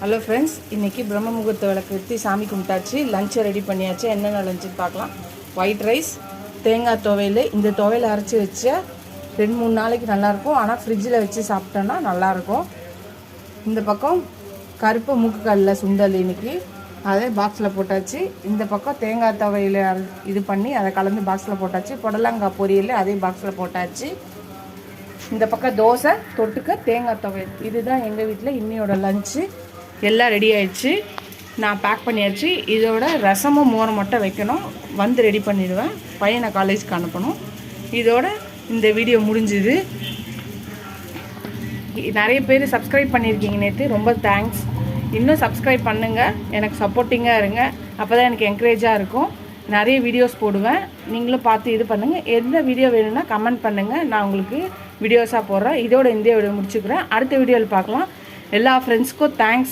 Hello friends, இன்றைக்கி பிரம்ம முகூர்த்த விளக்கு ஏற்றி சாமி கும்பிட்டாச்சு. லஞ்சை ரெடி பண்ணியாச்சு. என்னென்ன லஞ்சுன்னு பார்க்கலாம். ஒயிட் ரைஸ், தேங்காய் துவையல். இந்த துவையல் அரைச்சி வச்ச 2-3 நாளைக்கு நல்லாயிருக்கும். ஆனால் ஃப்ரிட்ஜில் வச்சு சாப்பிட்டோன்னா நல்லாயிருக்கும். இந்த பக்கம் கருப்பு மூக்குக்கல்ல சுண்டல் இன்றைக்கி அதை பாக்ஸில் போட்டாச்சு. இந்த பக்கம் தேங்காய் துவையல் இது பண்ணி அதை கலந்து பாக்ஸில் போட்டாச்சு. புடலங்காய் பொரியல் அதே பாக்ஸில் போட்டாச்சு. இந்த பக்கம் தோசை தொட்டுக்க தேங்காய் துவையல். இதுதான் எங்கள் வீட்டில் இன்னையோட லஞ்சு. எல்லாம் ரெடி ஆயிடுச்சு. நான் பேக் பண்ணியாச்சு. இதோட ரசமும் மோரம் மட்டும் வைக்கணும். வந்து ரெடி பண்ணிடுவேன். பையனை காலேஜுக்கு அனுப்பணும். இதோட இந்த வீடியோ முடிஞ்சுது. நிறைய பேர் சப்ஸ்கிரைப் பண்ணியிருக்கீங்க நேற்று, ரொம்ப தேங்க்ஸ். இன்னும் சப்ஸ்கிரைப் பண்ணுங்கள், எனக்கு சப்போர்ட்டிங்காக இருங்க. அப்போ தான் எனக்கு என்கரேஜாக இருக்கும். நிறைய வீடியோஸ் போடுவேன், நீங்களும் பார்த்து இது பண்ணுங்கள். எந்த வீடியோ வேணும்னா கமெண்ட் பண்ணுங்கள், நான் உங்களுக்கு வீடியோஸாக போடுறேன். இதோட இந்த வீடியோ முடிச்சுக்கிறேன். அடுத்த வீடியோவில் பார்க்கலாம். எல்லா ஃப்ரெண்ட்ஸ்க்கும் தேங்க்ஸ்.